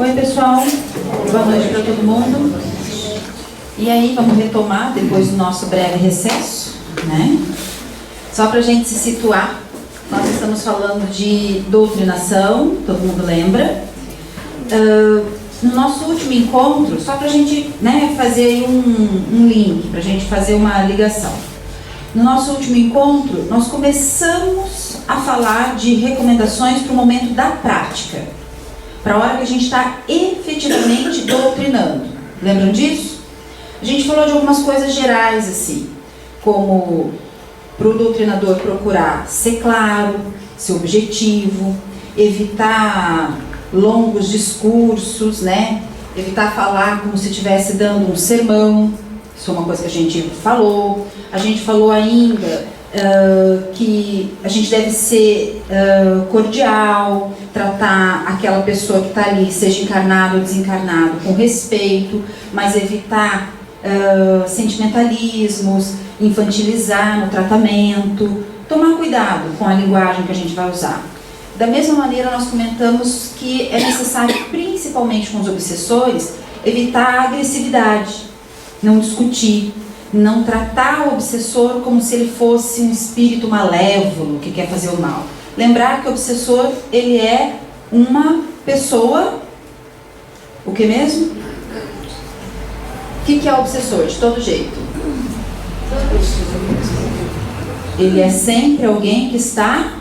Oi pessoal, boa noite para todo mundo. E aí, vamos retomar depois do nosso breve recesso, né? Só para a gente se situar, nós estamos falando de doutrinação, todo mundo lembra. No nosso último encontro, só para a gente, né, fazer aí um link, para a gente fazer uma ligação. No nosso último encontro, nós começamos a falar de recomendações para o momento da prática, para a hora que a gente está efetivamente doutrinando. Lembram disso? A gente falou de algumas coisas gerais, assim, como para o doutrinador procurar ser claro, ser objetivo, evitar longos discursos, né? Evitar falar como se estivesse dando um sermão. Isso é uma coisa que a gente falou. A gente falou ainda que a gente deve ser cordial, tratar aquela pessoa que está ali, seja encarnado ou desencarnado, com respeito, mas evitar sentimentalismos, infantilizar no tratamento, tomar cuidado com a linguagem que a gente vai usar. Da mesma maneira, nós comentamos que é necessário, principalmente com os obsessores, evitar a agressividade, não discutir, não tratar o obsessor como se ele fosse um espírito malévolo que quer fazer o mal. Lembrar que o obsessor, ele é uma pessoa, o que mesmo? O que é o obsessor? De todo jeito. Ele é sempre alguém que está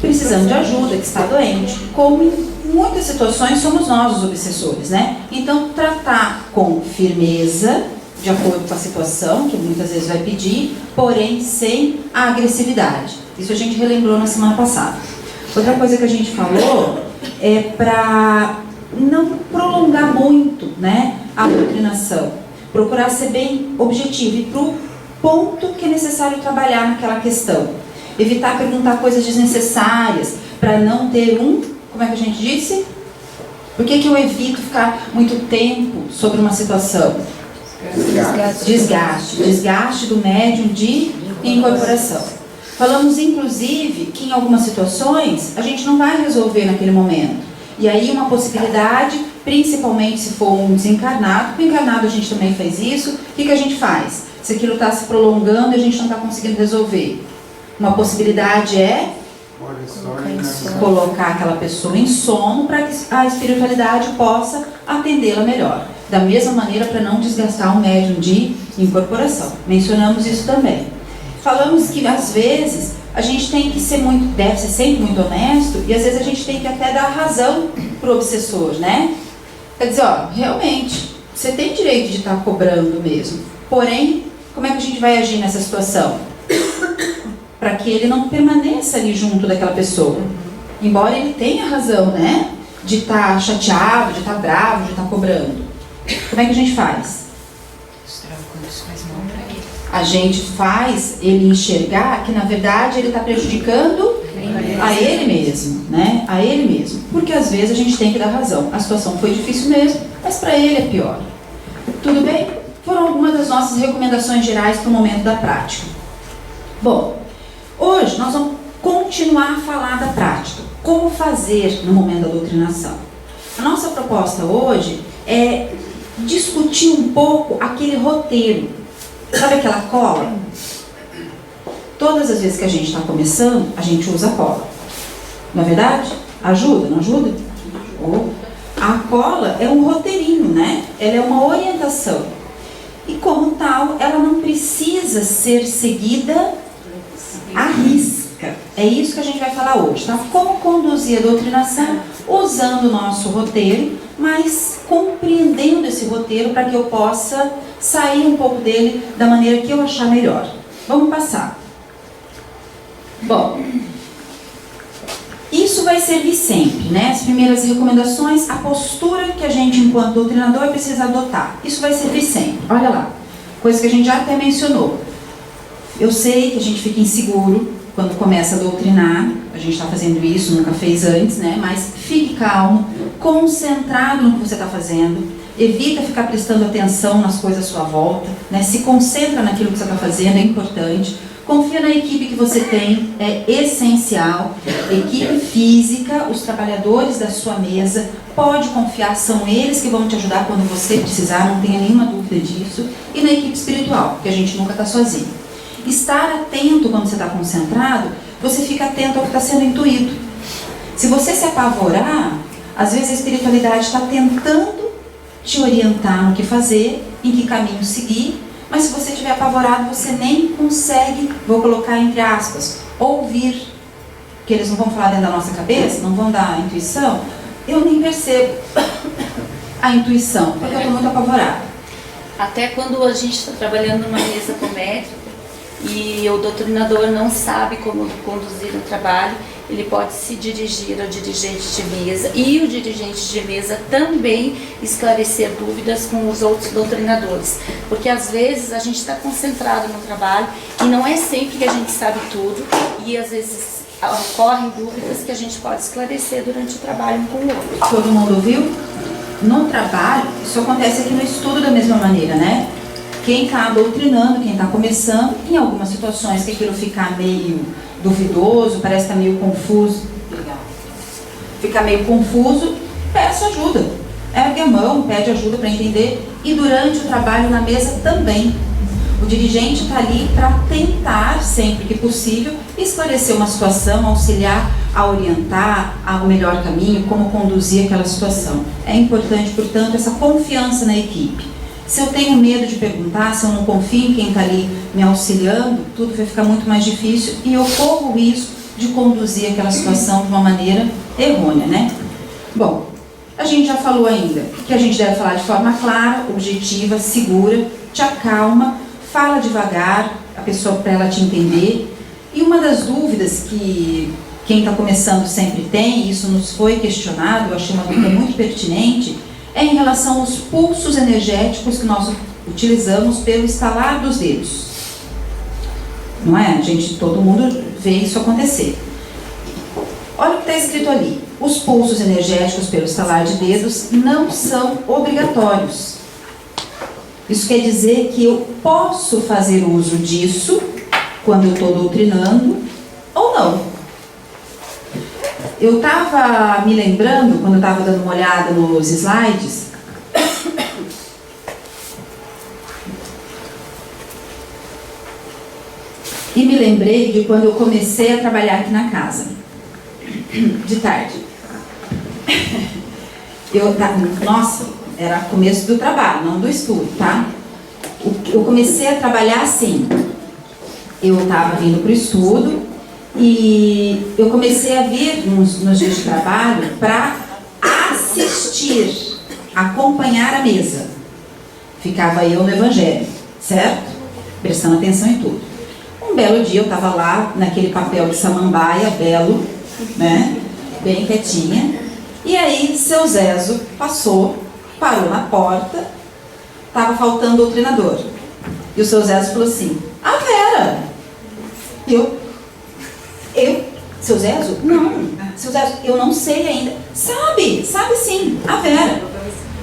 precisando de ajuda, que está doente. Como em muitas situações somos nós os obsessores, né? Então, tratar com firmeza, de acordo com a situação, que muitas vezes vai pedir, porém sem a agressividade. Isso a gente relembrou na semana passada. Outra coisa que a gente falou é para não prolongar muito, né, a doutrinação. Procurar ser bem objetivo e para o ponto que é necessário trabalhar naquela questão. Evitar perguntar coisas desnecessárias, para não ter como é que a gente disse? Por que eu evito ficar muito tempo sobre uma situação? Desgaste do médium de incorporação. Falamos inclusive que em algumas situações a gente não vai resolver naquele momento. E aí uma possibilidade, principalmente se for um desencarnado, o encarnado a gente também faz isso, o que a gente faz? Se aquilo está se prolongando e a gente não está conseguindo resolver. Uma possibilidade é colocar aquela pessoa em sono para que a espiritualidade possa atendê-la melhor. Da mesma maneira, para não desgastar o médium de incorporação. Mencionamos isso também. Falamos que às vezes a gente tem que ser deve ser sempre muito honesto, e às vezes a gente tem que até dar razão para o obsessor, né? Quer dizer, realmente, você tem direito de estar cobrando mesmo. Porém, como é que a gente vai agir nessa situação? Para que ele não permaneça ali junto daquela pessoa. Embora ele tenha razão, né? De estar chateado, de estar bravo, de estar cobrando. Como é que a gente faz? A gente faz ele enxergar que, na verdade, ele está prejudicando a ele mesmo, né? A ele mesmo. Porque às vezes a gente tem que dar razão. A situação foi difícil mesmo, mas para ele é pior. Tudo bem? Foram algumas das nossas recomendações gerais para o momento da prática. Bom, hoje nós vamos continuar a falar da prática. Como fazer no momento da doutrinação? A nossa proposta hoje é discutir um pouco aquele roteiro. Sabe aquela cola? Todas as vezes que a gente está começando, a gente usa cola. Não é verdade? Ajuda, não ajuda? A cola é um roteirinho, né? Ela é uma orientação. E como tal, ela não precisa ser seguida à risca. É isso que a gente vai falar hoje, tá? Como conduzir a doutrinação usando o nosso roteiro, mas compreendendo esse roteiro para que eu possa sair um pouco dele da maneira que eu achar melhor. Vamos passar. Bom, isso vai servir sempre, né? As primeiras recomendações, a postura que a gente, enquanto doutrinador, precisa adotar. Isso vai servir sempre. Olha lá, coisa que a gente já até mencionou. Eu sei que a gente fica inseguro quando começa a doutrinar, a gente está fazendo isso, nunca fez antes, né? Mas fique calmo, concentrado no que você está fazendo, evita ficar prestando atenção nas coisas à sua volta, né? Se concentra naquilo que você está fazendo, é importante. Confia na equipe que você tem, é essencial. Equipe física, os trabalhadores da sua mesa, pode confiar, são eles que vão te ajudar quando você precisar, não tenha nenhuma dúvida disso. E na equipe espiritual, porque a gente nunca está sozinho. Estar atento quando você está concentrado, você fica atento ao que está sendo intuído. Se você se apavorar, às vezes a espiritualidade está tentando te orientar no que fazer, em que caminho seguir, mas se você estiver apavorado, você nem consegue, vou colocar entre aspas, ouvir, que eles não vão falar dentro da nossa cabeça, não vão dar a intuição, eu nem percebo a intuição, porque eu estou muito apavorada. Até quando a gente está trabalhando numa mesa cométrica e o doutrinador não sabe como conduzir o trabalho, ele pode se dirigir ao dirigente de mesa e o dirigente de mesa também esclarecer dúvidas com os outros doutrinadores. Porque às vezes a gente está concentrado no trabalho e não é sempre que a gente sabe tudo e às vezes ocorrem dúvidas que a gente pode esclarecer durante o trabalho um com o outro. Todo mundo ouviu? No trabalho, isso acontece aqui no estudo da mesma maneira, né? Quem está doutrinando, quem está começando, em algumas situações que aquilo ficar meio duvidoso, parece estar meio confuso, fica meio confuso, peça ajuda, ergue a mão, pede ajuda para entender, e durante o trabalho na mesa também. O dirigente está ali para tentar, sempre que possível, esclarecer uma situação, auxiliar a orientar ao melhor caminho, como conduzir aquela situação. É importante, portanto, essa confiança na equipe. Se eu tenho medo de perguntar, se eu não confio em quem está ali me auxiliando, tudo vai ficar muito mais difícil e eu corro o risco de conduzir aquela situação de uma maneira errônea, né? Bom, a gente já falou ainda que a gente deve falar de forma clara, objetiva, segura, te acalma, fala devagar, a pessoa para ela te entender. E uma das dúvidas que quem está começando sempre tem, e isso nos foi questionado, eu achei uma dúvida muito pertinente, é em relação aos pulsos energéticos que nós utilizamos pelo estalar dos dedos. Não é? Todo mundo vê isso acontecer. Olha o que está escrito ali. Os pulsos energéticos pelo estalar de dedos não são obrigatórios. Isso quer dizer que eu posso fazer uso disso quando eu estou doutrinando ou não. Eu estava me lembrando, quando eu estava dando uma olhada nos slides, e me lembrei de quando eu comecei a trabalhar aqui na casa, de tarde. Nossa, era começo do trabalho, não do estudo, tá? Eu comecei a trabalhar assim, eu estava vindo para o estudo, e eu comecei a vir nos dias de trabalho para assistir, acompanhar a mesa. Ficava eu no Evangelho, certo? Prestando atenção em tudo. Um belo dia eu estava lá, naquele papel de samambaia, belo, né? Bem quietinha. E aí, seu Zezo passou, parou na porta, estava faltando o doutrinador. E o seu Zezo falou assim, a Vera! Seu Zezo? Não. Seu Zezo, eu não sei ainda. Sabe sim, a Vera.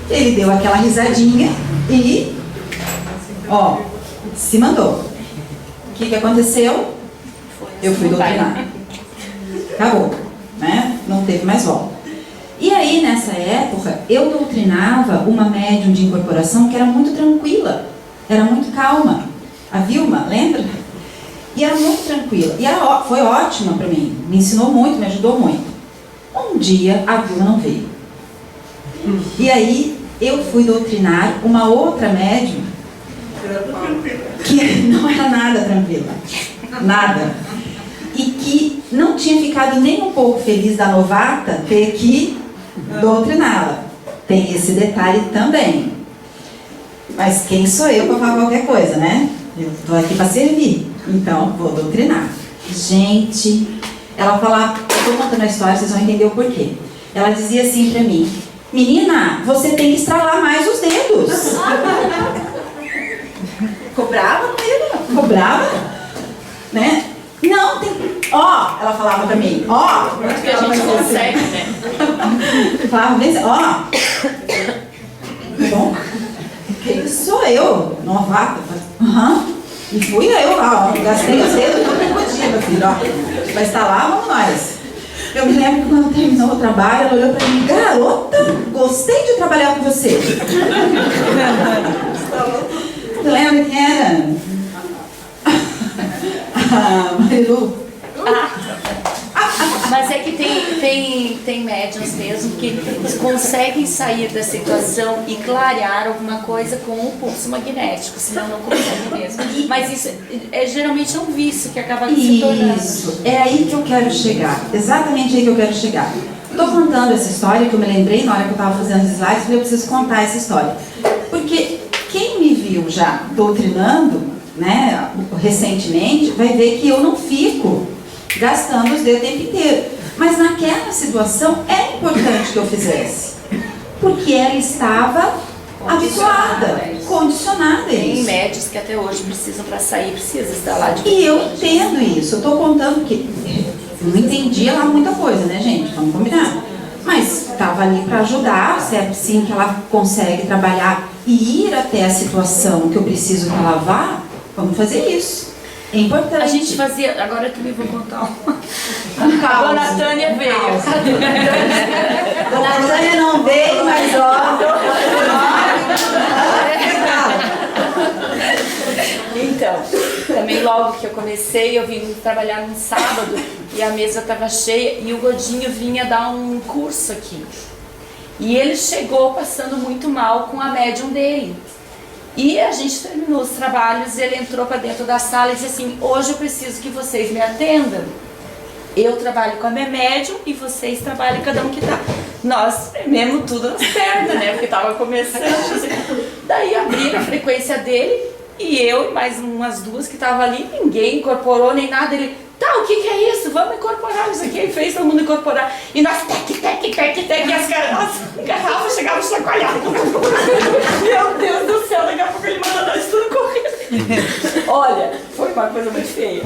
Ele deu aquela risadinha e, se mandou. O que aconteceu? Eu fui doutrinar. Acabou, né? Não teve mais volta. E aí, nessa época, eu doutrinava uma médium de incorporação que era muito tranquila, era muito calma. A Vilma, lembra? E era muito tranquila. E foi ótima para mim. Me ensinou muito, me ajudou muito. Um dia, a Vilma não veio. E aí, eu fui doutrinar uma outra médium que não era nada tranquila. Nada. E que não tinha ficado nem um pouco feliz da novata ter que doutriná-la. Tem esse detalhe também. Mas quem sou eu para falar qualquer coisa, né? Eu estou aqui para servir. Então, vou doutrinar. Gente, ela falava, eu estou contando a história, vocês vão entender o porquê. Ela dizia assim para mim, menina, você tem que estralar mais os dedos. Cobrava comigo? Cobrava? Né? Não, tem... ela falava pra mim, Muito que a gente consegue, né? Falava bem assim, bom, quem sou eu? Novata? E fui eu lá, ó, gastei os dedos tudo que podia, meu filho, ó. Vai estar lá, vamos nós. Eu me lembro que quando terminou o trabalho, ela olhou pra mim, garota, gostei de trabalhar com você. Você lembra quem era? Marilu. Mas é que tem médiums mesmo que conseguem sair da situação e clarear alguma coisa com o pulso magnético, senão não conseguem mesmo. Mas isso geralmente é um vício que acaba se tornando. Isso, é aí que eu quero chegar, exatamente aí que eu quero chegar. Estou contando essa história que eu me lembrei na hora que eu estava fazendo os slides, porque eu preciso contar essa história. Porque quem me viu já doutrinando, né, recentemente, vai ver que eu não fico gastando os dedos o tempo inteiro. Mas naquela situação é importante que eu fizesse. Porque ela estava habituada, condicionada a Tem isso. médios que até hoje precisam para sair, precisa estar lá de E eu entendo isso. Eu estou contando que eu não entendia lá muita coisa, né, gente? Vamos combinar. Mas estava ali para ajudar, certo? Sim, que ela consegue trabalhar e ir até a situação que eu preciso que ela vá. Vamos fazer isso. É importante. A gente fazia, agora eu também vou contar uma. A Dona Tânia veio. Dona Tânia não veio, mas ó. Então, também logo que eu comecei, eu vim trabalhar num sábado e a mesa estava cheia e o Godinho vinha dar um curso aqui. E ele chegou passando muito mal com a médium dele. E a gente terminou os trabalhos e ele entrou para dentro da sala e disse assim, hoje eu preciso que vocês me atendam. Eu trabalho com a minha médium e vocês trabalham cada um que tá. Nós trememos tudo nas pernas, né? Porque tava começando. Assim. Daí abriram a frequência dele e eu e mais umas duas que estavam ali, ninguém incorporou nem nada. Ele, tá, o que é isso? Vamos incorporar isso aqui. Ele fez todo mundo incorporar. E nós, e as garrafas chegavam chacoalhadas. Meu Deus do céu, daqui a pouco ele manda nós tudo correndo. Olha, foi uma coisa muito feia.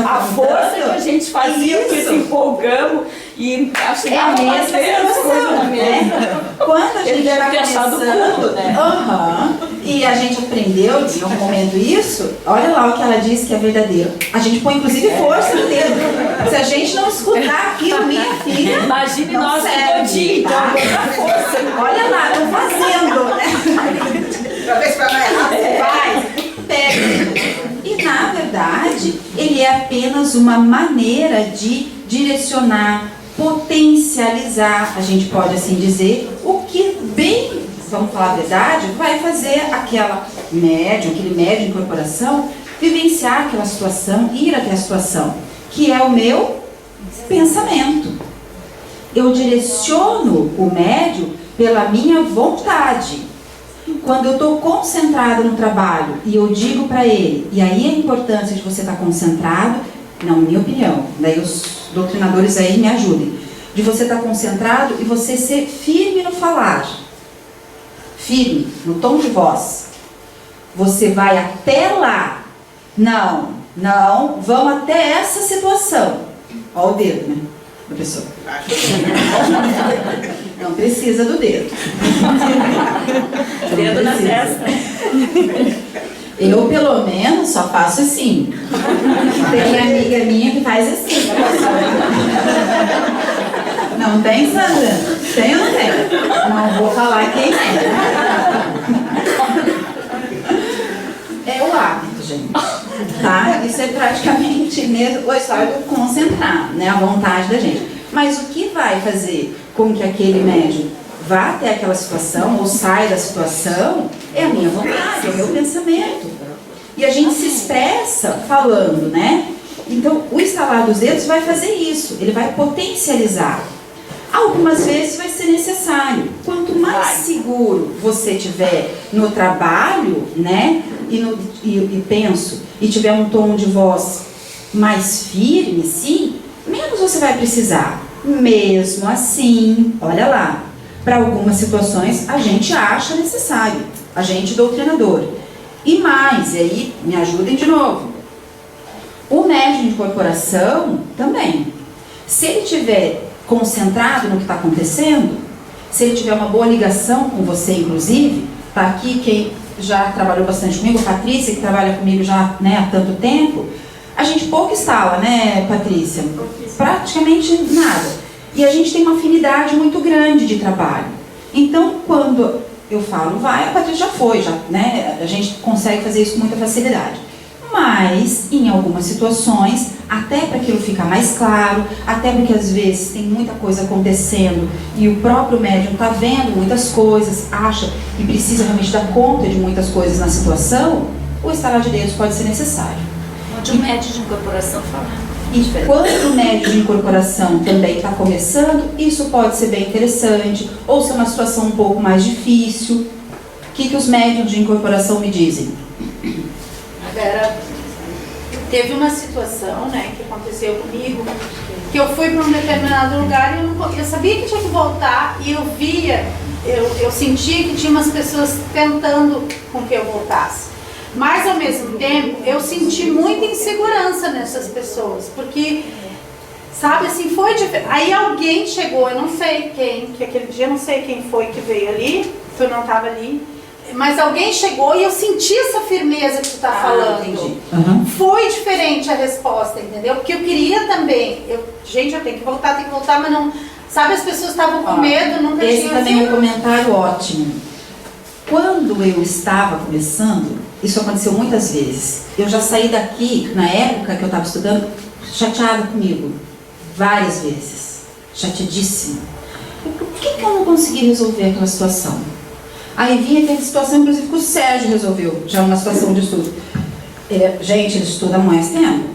A força que a gente fazia, porque se empolgamos e chegava a fazer as coisas na mesa. Quando a gente deve ter achado tudo, né? E a gente aprendeu em algum momento isso, olha lá o que ela disse que é verdadeiro. A gente põe inclusive força no dedo. Se a gente não escutar aquilo, minha filha. Imagine nós no dia, então, força. Olha lá, tô fazendo, né? Pra ver se vai mais rápido. Vai, pega. E na verdade, ele é apenas uma maneira de direcionar, potencializar, a gente pode assim dizer, o que bem, vamos falar a verdade, vai fazer aquela médium, aquele médium em corporação, vivenciar aquela situação, ir até a situação, que é o meu pensamento. Eu direciono o médium pela minha vontade. Quando eu estou concentrada no trabalho e eu digo para ele, e aí a importância de você estar concentrado, na minha opinião, daí os doutrinadores aí me ajudem, de você estar concentrado e você ser firme no falar, firme no tom de voz. Você vai até lá, não, vamos até essa situação. Olha o dedo, né, da pessoa. Não precisa do dedo. Dedo na testa. Eu, pelo menos, só faço assim. Tem amiga minha que faz assim. Não tem, Sandra? Tem ou não tem? Não vou falar quem é. É o hábito, gente. Tá? Isso é praticamente mesmo a história do concentrar, né? A vontade da gente. Mas o que vai fazer com que aquele médium vá até aquela situação ou saia da situação é a minha vontade, é o meu pensamento. E a gente se expressa falando, né? Então, o estalar dos dedos vai fazer isso, ele vai potencializar. Algumas vezes vai ser necessário. Quanto mais seguro você tiver no trabalho, né? E penso, e tiver um tom de voz mais firme, sim, menos você vai precisar. Mesmo assim, olha lá, para algumas situações a gente acha necessário, a gente doutrinador. E mais, e aí me ajudem de novo, o médium de corporação também. Se ele estiver concentrado no que está acontecendo, se ele tiver uma boa ligação com você, inclusive, está aqui quem já trabalhou bastante comigo, a Patrícia, que trabalha comigo já, né, há tanto tempo, a gente pouco instala, né, Patrícia? Praticamente nada. E a gente tem uma afinidade muito grande de trabalho. Então, quando eu falo vai, a Patrícia já foi, já, né? A gente consegue fazer isso com muita facilidade. Mas, em algumas situações, até para aquilo ficar mais claro, até porque às vezes tem muita coisa acontecendo e o próprio médium está vendo muitas coisas, acha que precisa realmente dar conta de muitas coisas na situação, o estalar de dedos pode ser necessário. Onde o médium de incorporação falar. E quando o médium de incorporação também está começando, isso pode ser bem interessante, ou ser uma situação um pouco mais difícil. O que os médiums de incorporação me dizem? Vera, teve uma situação, né, que aconteceu comigo, que eu fui para um determinado lugar e eu sabia que tinha que voltar e eu via, eu sentia que tinha umas pessoas tentando com que eu voltasse. Mas ao mesmo tempo, eu senti muita insegurança nessas pessoas, porque, sabe, assim, foi diferente. Aí alguém chegou, eu não sei quem, que aquele dia eu não sei quem foi que veio ali, que eu não estava ali, mas alguém chegou e eu senti essa firmeza que tu tá falando. Entendi. Uhum. Foi diferente a resposta, entendeu? Porque eu queria também, gente, eu tenho que voltar, mas não, sabe, as pessoas estavam com medo, nunca esse tinham também é um comentário ótimo. Quando eu estava começando, isso aconteceu muitas vezes. Eu já saí daqui, na época que eu estava estudando, chateada comigo. Várias vezes. Chateadíssima. Por que eu não consegui resolver aquela situação? Aí vinha aquela situação, inclusive, que o Sérgio resolveu, já uma situação de estudo. Gente, ele estuda há mais tempo.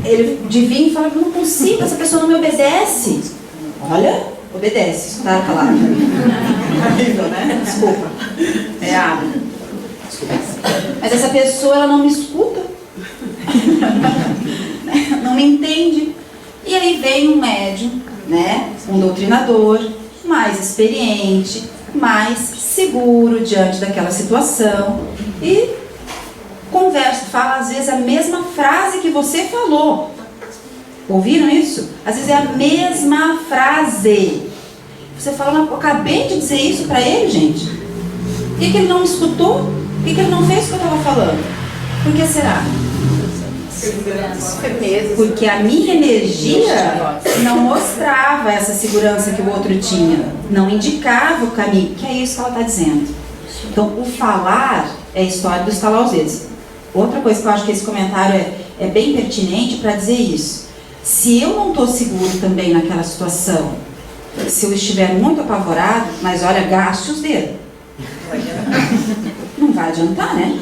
Ele devia e falava, não consigo, essa pessoa não me obedece. Olha, obedece, tá calado. Horrível, né? Desculpa. Desculpa. Mas essa pessoa, ela não me escuta. Não me entende. E aí vem um médium, né? Um doutrinador, mais experiente, mais seguro diante daquela situação. E conversa, fala às vezes a mesma frase que você falou. Ouviram isso? Às vezes é a mesma frase. Você fala, mas eu acabei de dizer isso para ele, gente. Por que ele não me escutou? Por que ele não fez o que eu estava falando? Por que será? Porque a minha energia não mostrava essa segurança que o outro tinha. Não indicava o caminho. Que é isso que ela está dizendo. Então, o falar é a história do estalar os dedos. Outra coisa que eu acho que esse comentário é bem pertinente para dizer isso. Se eu não estou seguro também naquela situação, se eu estiver muito apavorado, mas olha, gaste os dedos. Não vai adiantar, né?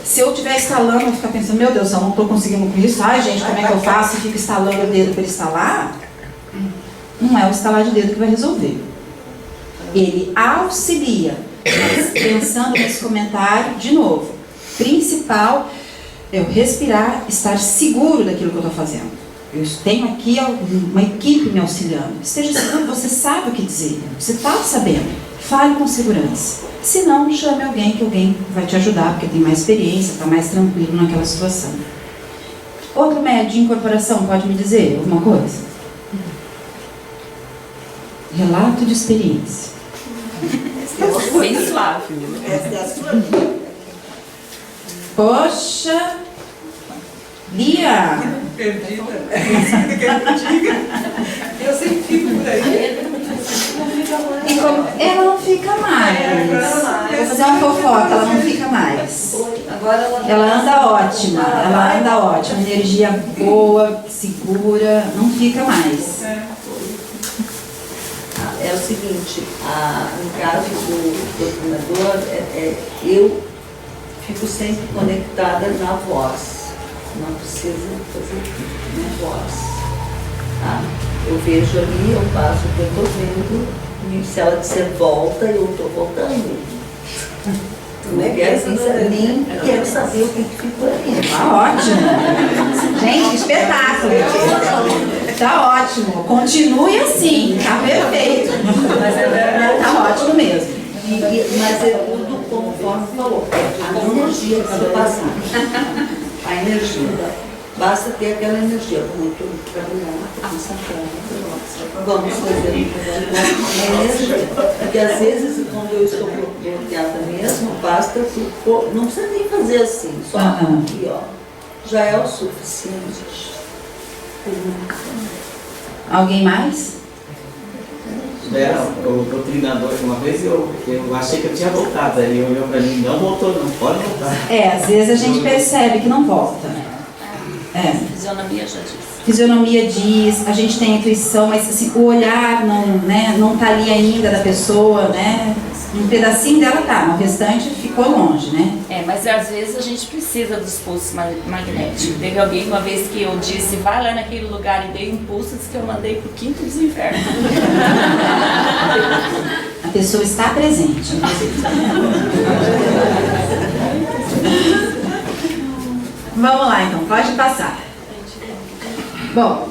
Se eu estiver estalando, eu vou ficar pensando, meu Deus, eu não estou conseguindo com isso. Ai, gente, como é que eu faço? E fico estalando o dedo para estalar. Não é o estalar de dedo que vai resolver. Ele auxilia. Mas pensando nesse comentário, de novo, principal é eu respirar, estar seguro daquilo que eu estou fazendo. Eu tenho aqui uma equipe me auxiliando. Esteja seguro, você sabe o que dizer. Você está sabendo. Fale com segurança. Se não, chame alguém, que alguém vai te ajudar, porque tem mais experiência, está mais tranquilo naquela situação. Outro médium de incorporação pode me dizer alguma coisa? Relato de experiência. Bem suave. Essa é a sua. Poxa, Lia! Perdida. Eu sempre fico por aí. E como ela não fica mais. Vou fazer uma fofoca, ela não fica mais. Ela anda ótima, energia boa, segura, não fica mais. É o seguinte, no caso do doutrinador, eu fico sempre conectada na voz. Não precisa fazer na voz. Tá? Eu vejo ali, eu faço o que eu estou vendo, e se ela disser volta, eu estou voltando. Nem quero saber o que ficou ali. Tá ótimo. Gente, que espetáculo. Tá ótimo. Continue assim, tá perfeito. Tá ótimo mesmo. Mas é tudo conforme falou. A energia que você passar. A energia. basta ter aquela energia. Como eu estou trabalhando, vamos fazer uma energia. Porque às vezes, quando eu estou bloqueada mesmo, basta, não precisa nem fazer assim, só aqui, ó, já é o suficiente. Alguém mais? O treinador, uma vez eu achei que eu tinha voltado, aí ele olhou pra mim, não voltou, não pode voltar. Às vezes a gente percebe que não volta. Fisionomia já disse. Fisionomia diz, a gente tem intuição, mas assim, o olhar não tá ali ainda da pessoa, né? Um pedacinho dela tá, o restante ficou longe, né? Mas às vezes a gente precisa dos pulsos magnéticos. Teve alguém uma vez que eu disse, vai lá naquele lugar e dei impulsos que eu mandei pro quinto dos infernos. A pessoa está presente. Vamos lá então, pode passar. Bom,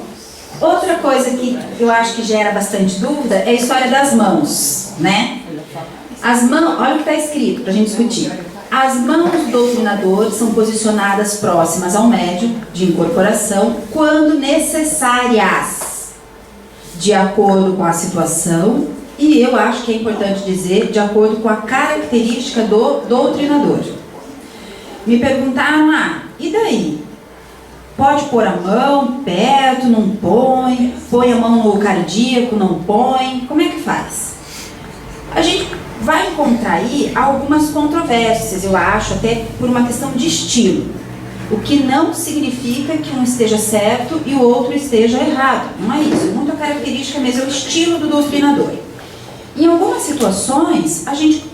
outra coisa que eu acho que gera bastante dúvida é a história das mãos, né? As mãos, olha o que está escrito para a gente discutir. As mãos do doutrinador são posicionadas próximas ao médium de incorporação quando necessárias, de acordo com a situação, e eu acho que é importante dizer, de acordo com a característica do doutrinador. Me perguntaram, e daí? Pode pôr a mão perto, não põe? Põe a mão no cardíaco, não põe? Como é que faz? A gente vai encontrar aí algumas controvérsias, eu acho, até por uma questão de estilo. O que não significa que um esteja certo e o outro esteja errado. Não é isso. Muito a característica mesmo, é o estilo do doutrinador. Em algumas situações, a gente,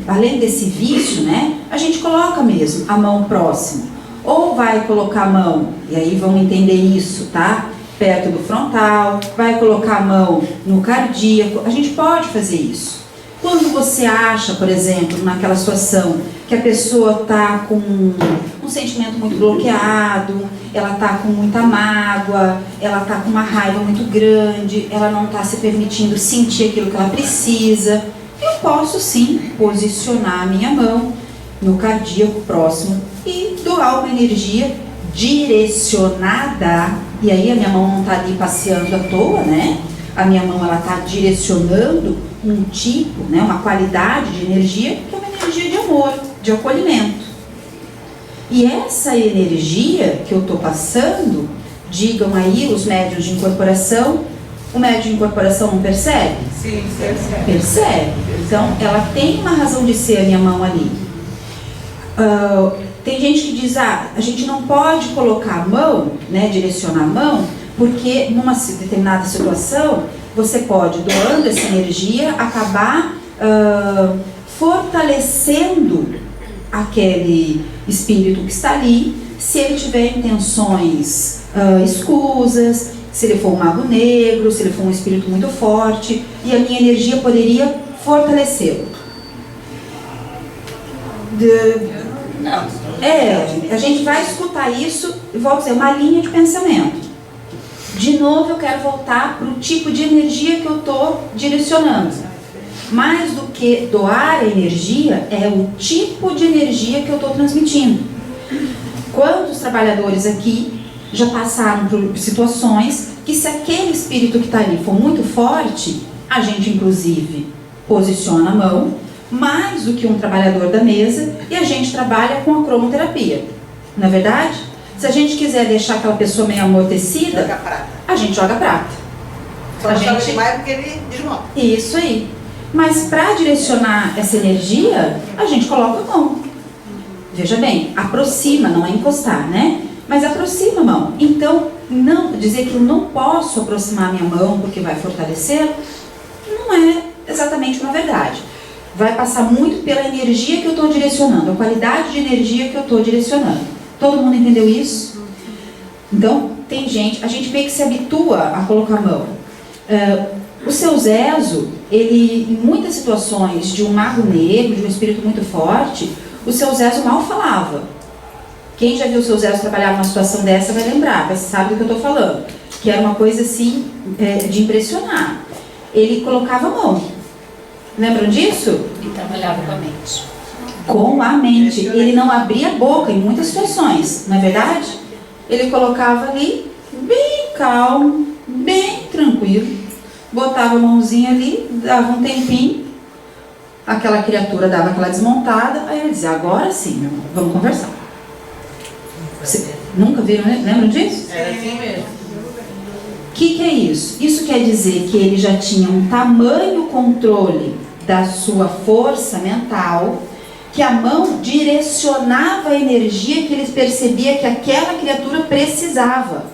além desse vício, né, a gente coloca mesmo a mão próxima. Ou vai colocar a mão, e aí vamos entender isso, tá? Perto do frontal, vai colocar a mão no cardíaco, a gente pode fazer isso. Quando você acha, por exemplo, naquela situação que a pessoa está com um sentimento muito bloqueado, ela está com muita mágoa, ela está com uma raiva muito grande, ela não está se permitindo sentir aquilo que ela precisa, eu posso sim posicionar a minha mão no cardíaco próximo e doar uma energia direcionada, e aí a minha mão não está ali passeando à toa, né? A minha mão ela está direcionando um tipo, né, uma qualidade de energia que é uma energia de amor, de acolhimento. E essa energia que eu estou passando, digam aí os médiuns de incorporação, o médium de incorporação não percebe? Sim, percebe. Percebe. Então ela tem uma razão de ser a minha mão ali. Tem gente que diz, a gente não pode colocar a mão, né, direcionar a mão, porque numa determinada situação, você pode, doando essa energia, acabar fortalecendo aquele espírito que está ali, se ele tiver intenções escusas, se ele for um mago negro, se ele for um espírito muito forte, e a minha energia poderia fortalecê-lo. Não. A gente vai escutar isso e volto a dizer, uma linha de pensamento. De novo eu quero voltar para o tipo de energia que eu estou direcionando. Mais do que doar a energia, é o tipo de energia que eu estou transmitindo. Quantos trabalhadores aqui já passaram por situações que, se aquele espírito que está ali for muito forte, a gente inclusive posiciona a mão, mais do que um trabalhador da mesa, e a gente trabalha com a cromoterapia. Não é verdade? Se a gente quiser deixar aquela pessoa meio amortecida, Joga prata. a gente joga prata. Só não joga demais porque ele desmonta. Isso aí. Mas para direcionar essa energia, a gente coloca a mão. Veja bem, aproxima, não é encostar, né? Mas aproxima a mão. Então, não dizer que eu não posso aproximar a minha mão porque vai fortalecer, não é exatamente uma verdade. Vai passar muito pela energia que eu estou direcionando, a qualidade de energia que eu estou direcionando. Todo mundo entendeu isso? Então, tem gente, a gente meio que se habitua a colocar a mão. O seu Zezo, ele, em muitas situações de um mago negro, de um espírito muito forte, o seu Zezo mal falava. Quem já viu o seu Zezo trabalhar numa situação dessa vai lembrar, vai saber do que eu estou falando. Que era uma coisa assim, de impressionar. Ele colocava a mão. Lembram disso? E trabalhava com a mente. Com a mente. Ele não abria a boca em muitas situações, não é verdade? Ele colocava ali, bem calmo, bem tranquilo, botava a mãozinha ali, dava um tempinho, aquela criatura dava aquela desmontada, aí ele dizia, agora sim, meu irmão, vamos conversar. Você nunca viram, né? Lembram disso? Era assim mesmo. O que é isso? Isso quer dizer que ele já tinha um tamanho controle da sua força mental, que a mão direcionava a energia que ele percebia que aquela criatura precisava.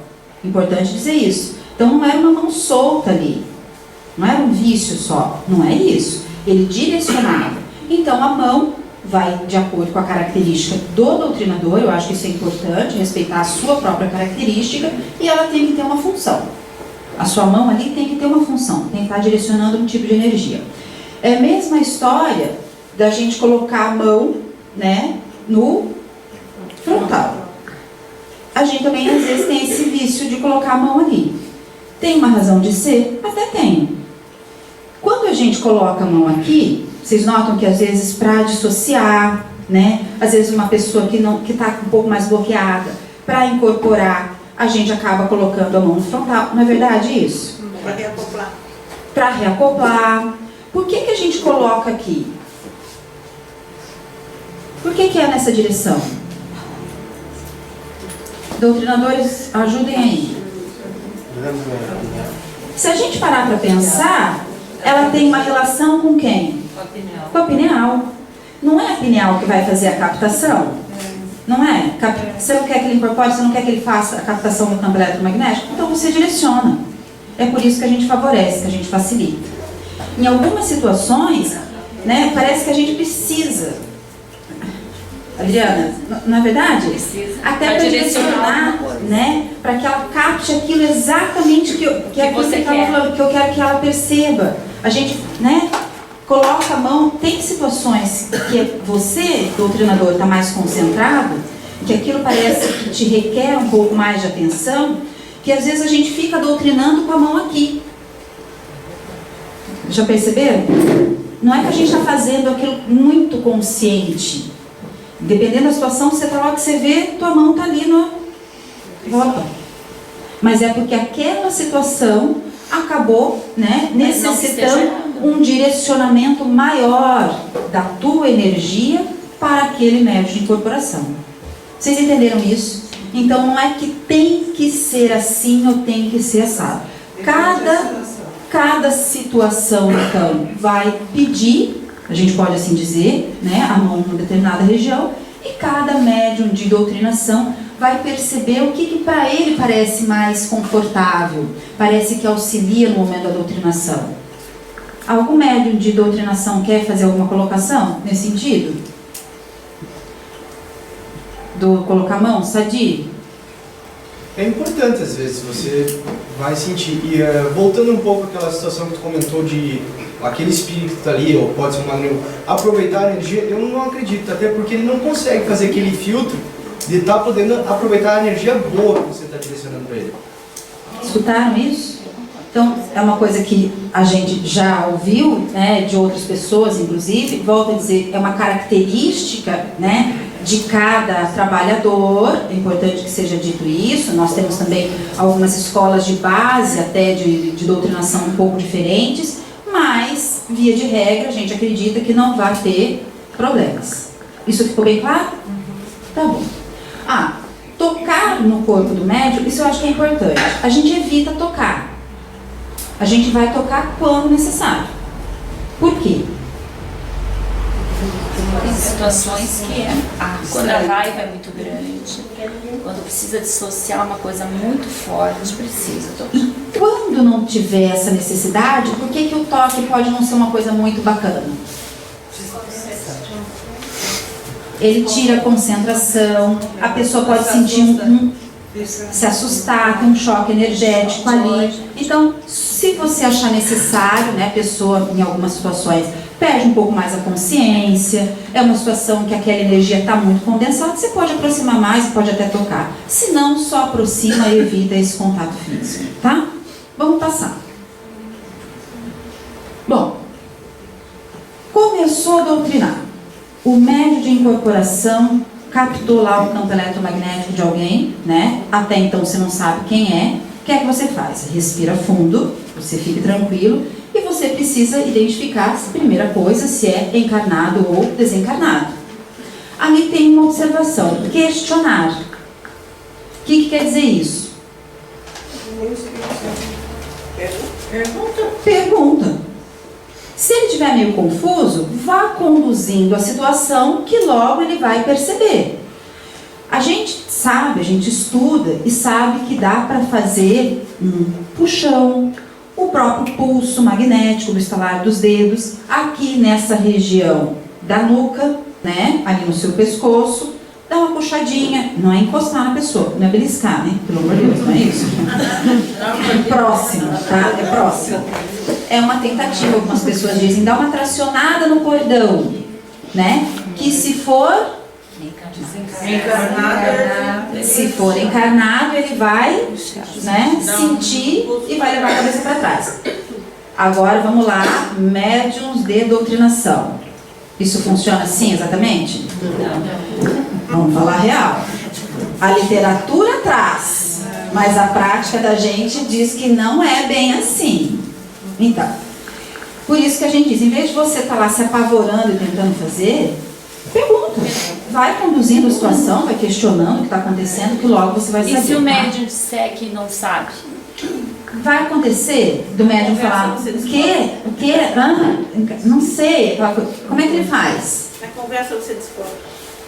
Importante dizer isso. Então não era uma mão solta ali, não era um vício só, não é isso. Ele direcionava. Então a mão vai de acordo com a característica do doutrinador, eu acho que isso é importante, respeitar a sua própria característica, e ela tem que ter uma função. A sua mão ali tem que ter uma função, tem que estar direcionando um tipo de energia. É a mesma história da gente colocar a mão, né, no frontal. A gente também às vezes tem esse vício de colocar a mão ali. Tem uma razão de ser? Até tem. Quando a gente coloca a mão aqui, vocês notam que às vezes para dissociar, né, às vezes uma pessoa que está um pouco mais bloqueada, para incorporar, a gente acaba colocando a mão no frontal. Não é verdade isso? Para reacoplar. Para reacoplar. Por que a gente coloca aqui? Por que é nessa direção? Doutrinadores, ajudem aí. Se a gente parar para pensar, ela tem uma relação com quem? Com a pineal. Não é a pineal que vai fazer a captação? Não é? Você não quer que ele incorpore, você não quer que ele faça a captação do campo eletromagnético? Então você direciona. É por isso que a gente favorece, que a gente facilita. Em algumas situações, né, parece que a gente precisa. Adriana, não é verdade? Precisa. Até para direcionar, né, para que ela capte aquilo exatamente que você estava falando, que eu quero que ela perceba. A gente, né, coloca a mão, tem situações que você, doutrinador, está mais concentrado, que aquilo parece que te requer um pouco mais de atenção, que às vezes a gente fica doutrinando com a mão aqui. Já perceberam? Não é que a gente está fazendo aquilo muito consciente. Dependendo da situação, você está lá que você vê, tua mão está ali no botão. Mas é porque aquela situação acabou, né, necessitando um direcionamento maior da tua energia para aquele médio de incorporação. Vocês entenderam isso? Então não é que tem que ser assim ou tem que ser assado. Cada situação, então, vai pedir, a gente pode assim dizer, né, a mão numa determinada região, e cada médium de doutrinação vai perceber o que para ele parece mais confortável, parece que auxilia no momento da doutrinação. Algum médium de doutrinação quer fazer alguma colocação nesse sentido? Do colocar a mão, Sadi? É importante, às vezes, você vai sentir. E voltando um pouco àquela situação que tu comentou de aquele espírito que está ali, ou pode ser um maneiro, aproveitar a energia, eu não acredito, até porque ele não consegue fazer aquele filtro de estar podendo aproveitar a energia boa que você está direcionando para ele. Escutaram isso? Então, é uma coisa que a gente já ouviu, né, de outras pessoas, inclusive, volto a dizer, é uma característica, né, de cada trabalhador, é importante que seja dito isso. Nós temos também algumas escolas de base, até de doutrinação um pouco diferentes, mas, via de regra, a gente acredita que não vai ter problemas. Isso ficou bem claro? Tá bom. Tocar no corpo do médium, isso eu acho que é importante. A gente evita tocar. A gente vai tocar quando necessário. Por quê? Tem situações que quando a raiva é muito grande, quando precisa dissociar uma coisa muito forte, precisa tocar. E quando não tiver essa necessidade, por que o toque pode não ser uma coisa muito bacana? Ele tira a concentração, a pessoa pode sentir se assustar, ter um choque energético ali. Então, se você achar necessário, né, a pessoa em algumas situações perde um pouco mais a consciência, é uma situação que aquela energia está muito condensada, você pode aproximar mais, pode até tocar. Se não, só aproxima e evita esse contato físico, tá? Vamos passar. Bom, começou a doutrinar. O médio de incorporação captou lá o campo eletromagnético de alguém, né? Até então você não sabe quem é. O que é que você faz? Respira fundo, você fique tranquilo e você precisa identificar, primeira coisa, se é encarnado ou desencarnado. Ali tem uma observação, questionar. O que quer dizer isso? Pergunta. Se ele estiver meio confuso, vá conduzindo a situação que logo ele vai perceber. A gente sabe, a gente estuda e sabe que dá para fazer um puxão, o próprio pulso magnético do estalar dos dedos, aqui nessa região da nuca, né, ali no seu pescoço, dá uma puxadinha, não é encostar na pessoa, não é beliscar, né, pelo amor de Deus, não é isso? Próximo, tá? É próximo. É uma tentativa, algumas pessoas dizem, dá uma tracionada no cordão, né, que se for encarnado, ele vai, né, sentir e vai levar a cabeça para trás. Agora vamos lá, médiuns de doutrinação. Isso funciona assim exatamente? Não. Vamos falar real. A literatura traz, mas a prática da gente diz que não é bem assim. Então, por isso que a gente diz, em vez de você estar lá se apavorando e tentando fazer, pergunta. Vai conduzindo a situação, vai questionando o que está acontecendo, que logo você vai saber. E se o médium disser que não sabe? Vai acontecer do médium falar, o quê? O quê? Não sei. Como é que ele faz? Na conversa você descobre.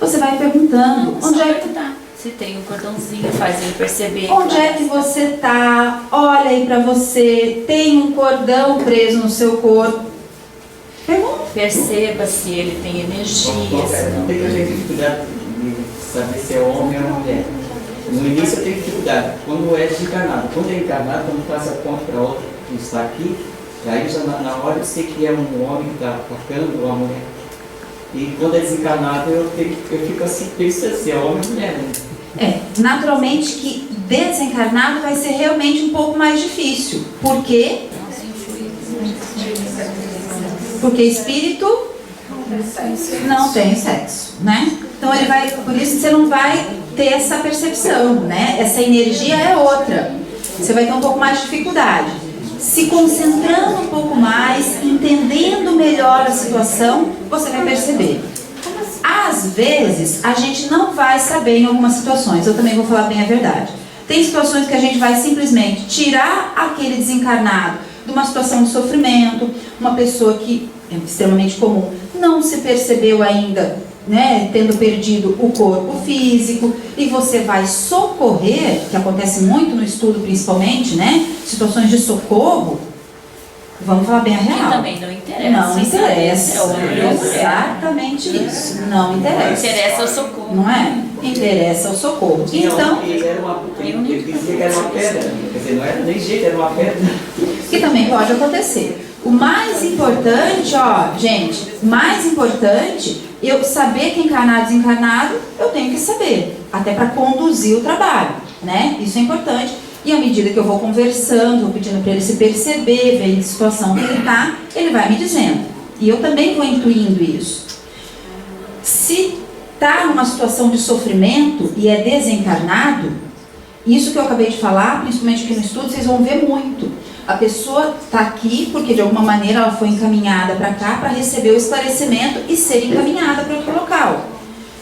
Você vai perguntando. Onde é que tá? Se tem um cordãozinho, faz ele perceber. Onde é que você está? Olha aí pra você. Tem um cordão preso no seu corpo. Pergunta. Perceba se ele tem energia. Não tem que a gente dificuldade de saber se é homem ou mulher. No início eu tenho dificuldade. Quando é desencarnado. Quando é encarnado, quando passa a ponta para outra que está aqui, aí já na hora eu sei que é um homem que está atacando ou uma mulher. E quando é desencarnado, eu fico assim, penso se é homem ou mulher. Né? Naturalmente que desencarnado vai ser realmente um pouco mais difícil. Por quê? Porque espírito não tem sexo, né? Então ele vai, por isso você não vai ter essa percepção, né? Essa energia é outra. Você vai ter um pouco mais de dificuldade. Se concentrando um pouco mais, entendendo melhor a situação, você vai perceber. Às vezes, a gente não vai saber em algumas situações. Eu também vou falar bem a verdade. Tem situações que a gente vai simplesmente tirar aquele desencarnado de uma situação de sofrimento, uma pessoa que é extremamente comum, não se percebeu ainda, né, tendo perdido o corpo físico, e você vai socorrer, que acontece muito no estudo principalmente, né, situações de socorro, vamos falar bem a real. E também não interessa. Não interessa. É homem ou mulher. Exatamente isso. Não interessa. Interessa o socorro. Não é? Interessa o socorro. Então, Ele dizia que era uma pedra. Quer dizer, não era nem jeito, era uma pedra. que também pode acontecer. O mais importante, ó, gente, o mais importante, eu saber que encarnado e desencarnado, eu tenho que saber, até para conduzir o trabalho, né? Isso é importante. E à medida que eu vou conversando, vou pedindo para ele se perceber, ver a situação que ele está, ele vai me dizendo. E eu também vou intuindo isso. Se está numa situação de sofrimento e é desencarnado, isso que eu acabei de falar, principalmente aqui no estudo, vocês vão ver muito. A pessoa está aqui porque de alguma maneira ela foi encaminhada para cá para receber o esclarecimento e ser encaminhada para outro local.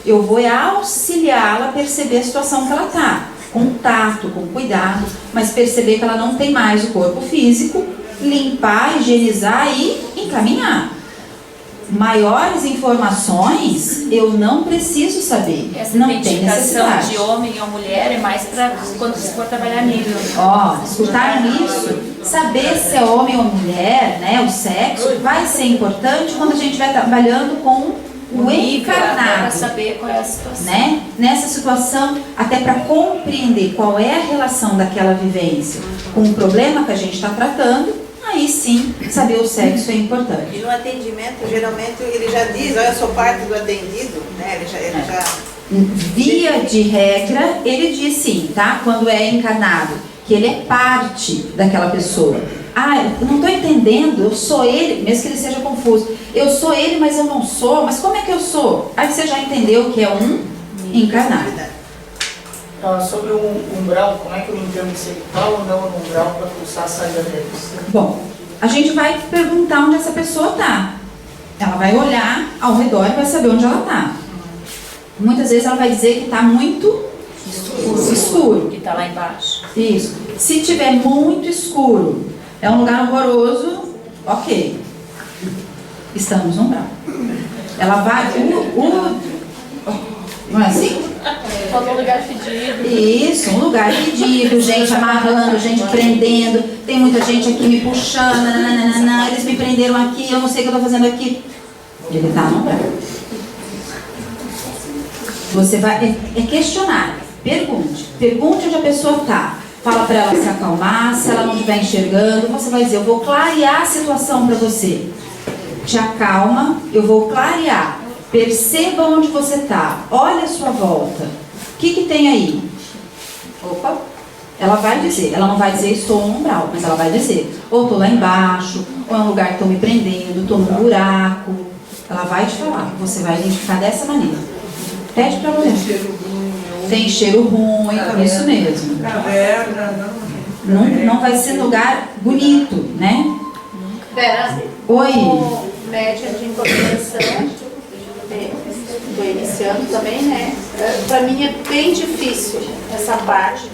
Eu vou auxiliá-la a perceber a situação que ela está, com tato, com cuidado, mas perceber que ela não tem mais o corpo físico, limpar, higienizar e encaminhar. Maiores informações eu não preciso saber. Essa não tem identificação necessidade. de homem ou mulher é mais para quando se for trabalhar nível. Ó, escutaram isso? Saber se é homem ou mulher, né, o sexo, vai ser importante quando a gente estiver trabalhando com o encarnado. Para saber qual é a situação. Né? Nessa situação, até para compreender qual é a relação daquela vivência com o problema que a gente está tratando, aí sim, saber o sexo é importante. E no atendimento, geralmente, ele já diz, olha, eu sou parte do atendido, né? Ele já... Via de regra, ele diz sim, tá? Quando é encarnado, que ele é parte daquela pessoa. Ah, eu não estou entendendo, eu sou ele, mesmo que ele seja confuso. Eu sou ele, mas eu não sou, mas como é que eu sou? Aí você já entendeu que é um encarnada. Sobre o umbral, como é que eu entendo se ele está ou não no umbral para pulsar a saída deles? Bom, a gente vai perguntar onde essa pessoa está. Ela vai olhar ao redor e vai saber onde ela está. Muitas vezes ela vai dizer que está muito escuro. Que está lá embaixo. Isso. Se tiver muito escuro, é um lugar horroroso, ok. Estamos no umbral. Ela vai... não é assim? Falou um lugar fedido. Isso, um lugar fedido, gente amarrando, gente prendendo, tem muita gente aqui me puxando, nananana, eles me prenderam aqui, eu não sei o que eu estou fazendo aqui. Ele está no umbral. Você vai... É questionar. Pergunte onde a pessoa está. Fala para ela se acalmar, se ela não estiver enxergando, você vai dizer, eu vou clarear a situação para você. Te acalma, eu vou clarear. Perceba onde você está. Olha a sua volta. O que tem aí? Opa. Ela vai dizer. Ela não vai dizer estou no umbral, mas ela vai dizer. Ou estou lá embaixo, ou é um lugar que estou me prendendo, estou num buraco. Ela vai te falar. Você vai identificar dessa maneira. Pede para mulher. Tem cheiro ruim, isso mesmo. Caverna, Não vai ser lugar bonito, né? Vera, Oi. como médium de incorporação, estou iniciando também, né? Para mim é bem difícil essa parte,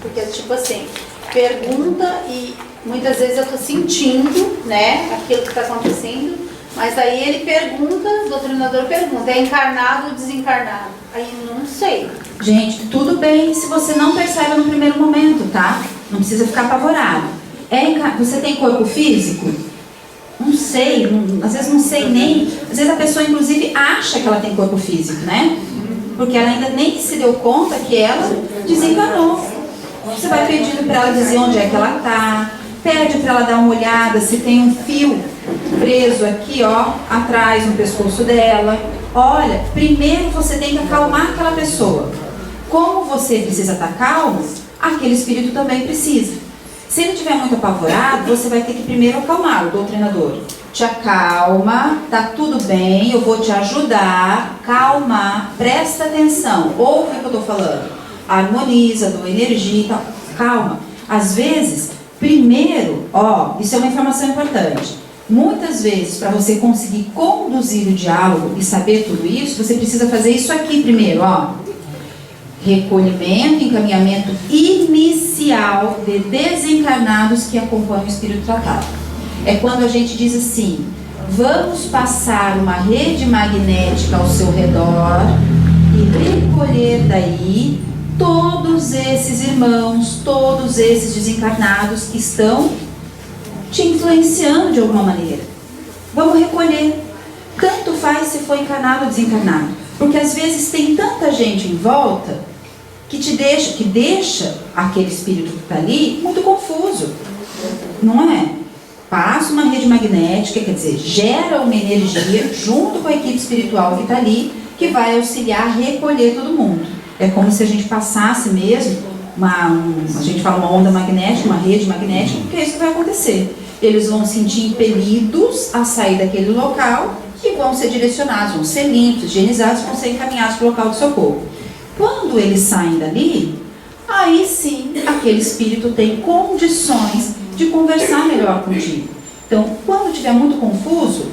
porque tipo assim, pergunta e muitas vezes eu estou sentindo, né, aquilo que está acontecendo, mas aí ele pergunta, o doutrinador pergunta, é encarnado ou desencarnado? Aí não sei. Gente, tudo bem se você não percebe no primeiro momento, tá? Não precisa ficar apavorado. Você tem corpo físico? Não sei, às vezes não sei nem. Às vezes a pessoa, inclusive, acha que ela tem corpo físico, né? Porque ela ainda nem se deu conta que ela desencarnou. Você vai pedindo para ela dizer onde é que ela está. Pede para ela dar uma olhada se tem um fio preso aqui, ó, atrás no pescoço dela. Olha, primeiro você tem que acalmar aquela pessoa. Como você precisa estar calmo, aquele espírito também precisa. Se ele estiver muito apavorado, você vai ter que primeiro acalmar o doutrinador. Te acalma, tá tudo bem, eu vou te ajudar, calma, presta atenção, ouve o que eu estou falando. Harmoniza, dou energia e tal, calma. Às vezes, primeiro, ó, isso é uma informação importante. Muitas vezes, para você conseguir conduzir o diálogo e saber tudo isso, você precisa fazer isso aqui primeiro, ó. Recolhimento, encaminhamento inicial de desencarnados que acompanham o espírito tratado. É quando a gente diz assim, vamos passar uma rede magnética ao seu redor e recolher daí todos esses irmãos, todos esses desencarnados que estão te influenciando de alguma maneira. Vamos recolher. Tanto faz se for encarnado ou desencarnado. Porque às vezes tem tanta gente em volta que deixa aquele espírito que está ali muito confuso. Não é? Passa uma rede magnética, quer dizer, gera uma energia junto com a equipe espiritual que está ali, que vai auxiliar a recolher todo mundo. É como se a gente passasse mesmo a gente fala uma onda magnética, uma rede magnética, porque é isso que vai acontecer. Eles vão se sentir impelidos a sair daquele local e vão ser direcionados, vão ser limpos, higienizados, vão ser encaminhados para o local do socorro. Quando eles saem dali, aí sim, aquele espírito tem condições de conversar melhor contigo. Então, quando estiver muito confuso,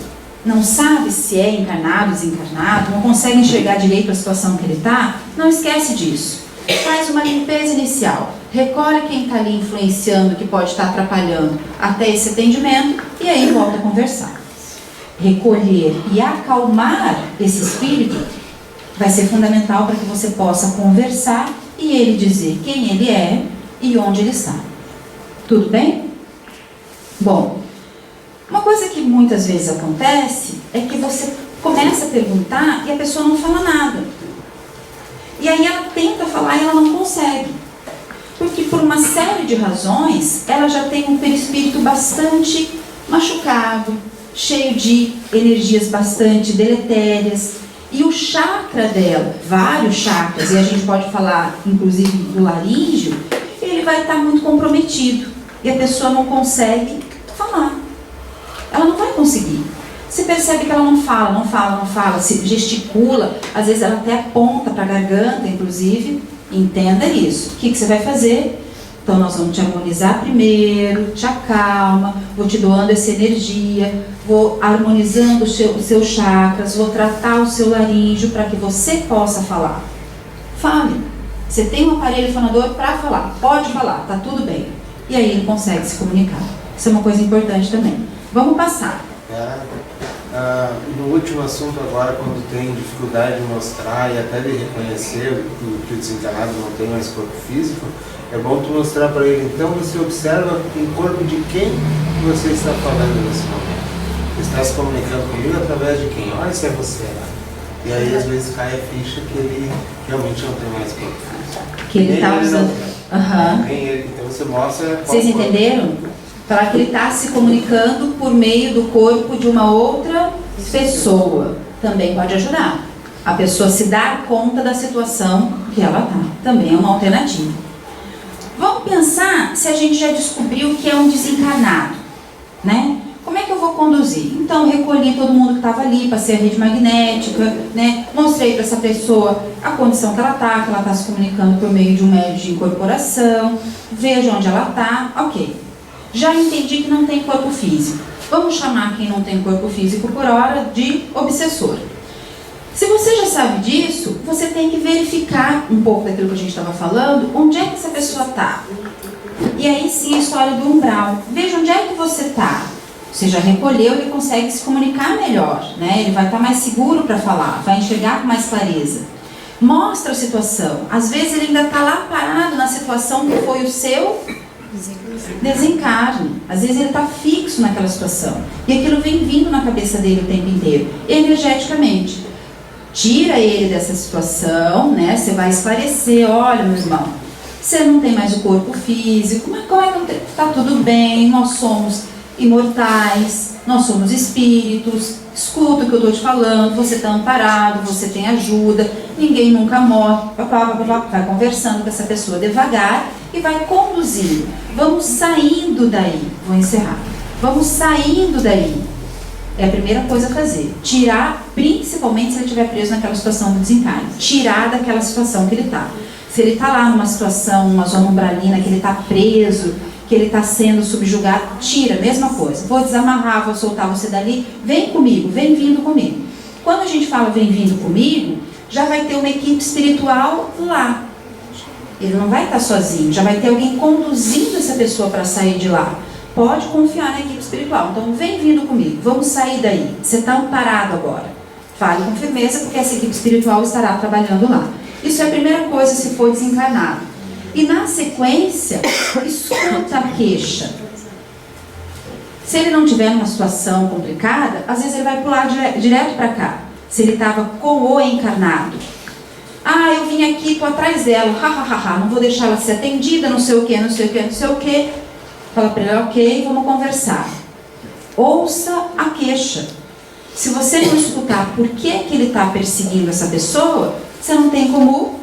não sabe se é encarnado, desencarnado, não consegue enxergar direito a situação que ele está, não esquece disso. Faz uma limpeza inicial, recolhe quem está ali influenciando, que pode estar atrapalhando até esse atendimento e aí volta a conversar. Recolher e acalmar esse espírito vai ser fundamental para que você possa conversar e ele dizer quem ele é e onde ele está. Tudo bem? Bom, uma coisa que muitas vezes acontece é que você começa a perguntar e a pessoa não fala nada. E aí ela tenta falar e ela não consegue. Porque por uma série de razões, ela já tem um perispírito bastante machucado, cheio de energias bastante deletérias. E o chakra dela, vários chakras, e a gente pode falar inclusive do laríngeo, ele vai estar muito comprometido. E a pessoa não consegue falar. Ela não vai conseguir. Você percebe que ela não fala, se gesticula, às vezes ela até aponta para a garganta, inclusive. Entenda isso. O que você vai fazer? Então nós vamos te harmonizar primeiro, te acalma, vou te doando essa energia, vou harmonizando os seus chakras, vou tratar o seu laríngeo para que você possa falar. Fale. Você tem um aparelho fonador para falar, pode falar, tá tudo bem. E aí ele consegue se comunicar. Isso é uma coisa importante também. Vamos passar. No último assunto agora, quando tem dificuldade de mostrar e até de reconhecer que o desencarnado não tem mais corpo físico, é bom tu mostrar para ele. Então você observa o corpo de quem você está falando nesse momento. Você está se comunicando comigo através de quem? Olha se é você lá. E aí às vezes cai a ficha que ele realmente não tem mais corpo físico. Que ele está usando. Então você mostra. Vocês entenderam? Falar que ele está se comunicando por meio do corpo de uma outra pessoa. Também pode ajudar. A pessoa se dar conta da situação que ela está. Também é uma alternativa. Vamos pensar se a gente já descobriu que é um desencarnado, né? Como é que eu vou conduzir? Então, recolhi todo mundo que estava ali, passei a rede magnética, né? Mostrei para essa pessoa a condição que ela está se comunicando por meio de um médio de incorporação, vejo onde ela está, ok. Já entendi que não tem corpo físico. Vamos chamar quem não tem corpo físico por hora de obsessor. Se você já sabe disso, você tem que verificar um pouco daquilo que a gente estava falando, onde é que essa pessoa está. E aí sim a história do umbral. Veja onde é que você está. Você já recolheu, ele consegue se comunicar melhor, né? Ele vai estar mais seguro para falar, vai enxergar com mais clareza. Mostra a situação. Às vezes ele ainda está lá parado na situação que foi o seu desencarne. Às vezes ele está fixo naquela situação. E aquilo vem vindo na cabeça dele o tempo inteiro, energeticamente. Tira ele dessa situação, né? Você vai esclarecer, olha meu irmão, você não tem mais o corpo físico, mas está tudo bem, nós somos imortais, nós somos espíritos, escuta o que eu estou te falando, você está amparado, você tem ajuda, ninguém nunca morre, vai conversando com essa pessoa devagar e vai conduzindo. Vamos saindo daí, vou encerrar, vamos saindo daí. É a primeira coisa a fazer, tirar, principalmente se ele estiver preso naquela situação do desencarne, tirar daquela situação que ele está. Se ele está lá numa situação, uma zona umbralina, que ele está preso, que ele está sendo subjugado, tira, mesma coisa. Vou desamarrar, vou soltar você dali, vem comigo, vem vindo comigo. Quando a gente fala vem vindo comigo, já vai ter uma equipe espiritual lá. Ele não vai estar sozinho, já vai ter alguém conduzindo essa pessoa para sair de lá. Pode confiar na equipe espiritual. Então vem vindo comigo, vamos sair daí. Você está amparado agora. Fale com firmeza, porque essa equipe espiritual estará trabalhando lá. Isso é a primeira coisa se for desencarnado. E na sequência, escuta a queixa. Se ele não tiver numa situação complicada, às vezes ele vai pular direto para cá. Se ele estava com o encarnado. Ah, eu vim aqui, estou atrás dela, não vou deixar ela ser atendida, não sei o que, não sei o que, não sei o que. Fala para ele, ok, vamos conversar. Ouça a queixa. Se você não escutar por que ele está perseguindo essa pessoa, você não tem como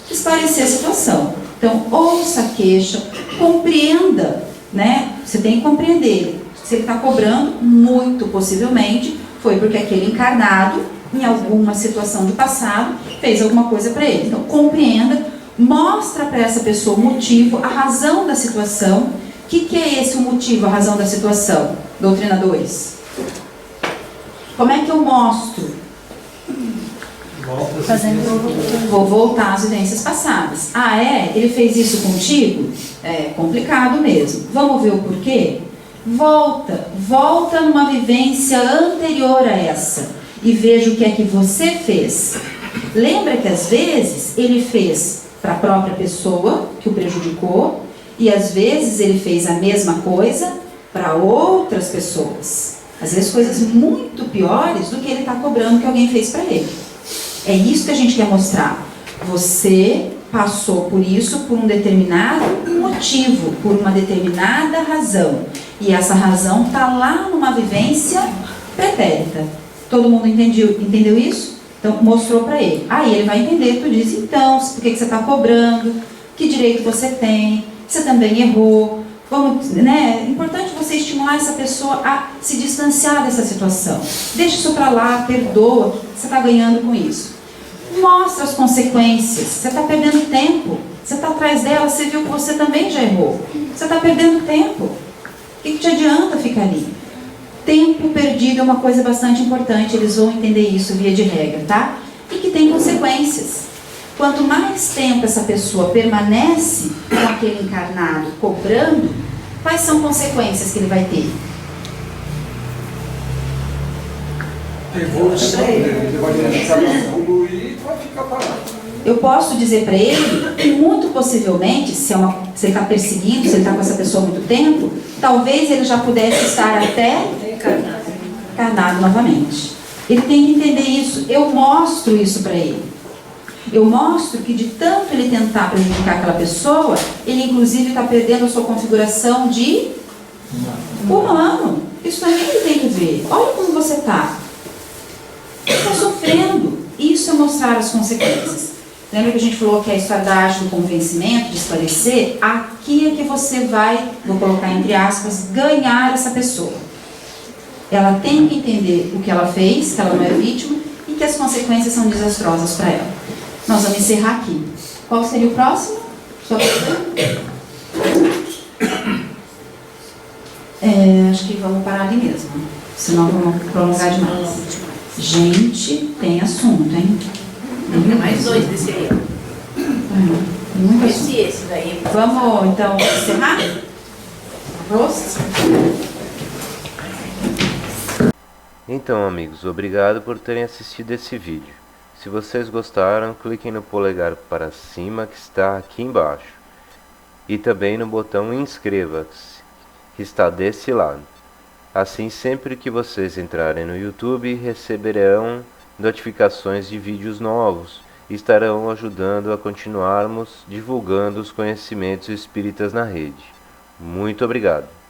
esclarecer a situação. Então, ouça a queixa, compreenda, né? Você tem que compreender ele. Se ele está cobrando, muito possivelmente, foi porque aquele encarnado, em alguma situação do passado, fez alguma coisa para ele. Então, compreenda, mostra para essa pessoa o motivo, a razão da situação. O que é esse o motivo, a razão da situação? Doutrina 2. Como é que eu mostro? Vou voltar às vivências passadas. Ah, é? Ele fez isso contigo? É complicado mesmo. Vamos ver o porquê? Volta numa vivência anterior a essa e veja o que é que você fez. Lembra que às vezes ele fez para a própria pessoa que o prejudicou e às vezes ele fez a mesma coisa para outras pessoas. Às vezes coisas muito piores do que ele está cobrando que alguém fez para ele. É isso que a gente quer mostrar. Você passou por isso por um determinado motivo, por uma determinada razão. E essa razão está lá numa vivência pretérita. Todo mundo entendeu isso? Então mostrou para ele. Aí ele vai entender, tu diz, então, por que você está cobrando? Que direito você tem? Você também errou. Vamos, né? É importante você estimular essa pessoa a se distanciar dessa situação. Deixa isso para lá, perdoa, o que você está ganhando com isso? Mostra as consequências. Você está perdendo tempo. Você está atrás dela, você viu que você também já errou. Você está perdendo tempo. O que te adianta ficar ali? Tempo perdido é uma coisa bastante importante. Eles vão entender isso via de regra, tá? E que tem consequências. Quanto mais tempo essa pessoa permanece com aquele encarnado cobrando, quais são consequências que ele vai ter? Evolução, ele vai deixar evoluir e vai ficar parado. Eu posso dizer para ele que muito possivelmente, se ele está perseguindo, se ele está com essa pessoa há muito tempo, talvez ele já pudesse estar até encarnado novamente. Ele tem que entender isso. Eu mostro isso para ele. Eu mostro que de tanto ele tentar prejudicar aquela pessoa, ele inclusive está perdendo a sua configuração de humano. Isso também ele tem que ver. Olha como você está. Você está sofrendo. Isso é mostrar as consequências. Lembra que a gente falou que a história da arte do convencimento, de esclarecer? Aqui é que você vai, vou colocar entre aspas, ganhar essa pessoa. Ela tem que entender o que ela fez, que ela não é vítima, e que as consequências são desastrosas para ela. Nós vamos encerrar aqui. Qual seria o próximo? Acho que vamos parar ali mesmo. Senão vamos prolongar demais. Gente, tem assunto, hein? Tem mais dois desse aí. Muito Esse assunto. e esse daí. Vamos então encerrar? Arroz? Então, amigos, obrigado por terem assistido esse vídeo. Se vocês gostaram, cliquem no polegar para cima que está aqui embaixo. E também no botão inscreva-se, que está desse lado. Assim, sempre que vocês entrarem no YouTube, receberão notificações de vídeos novos e estarão ajudando a continuarmos divulgando os conhecimentos espíritas na rede. Muito obrigado!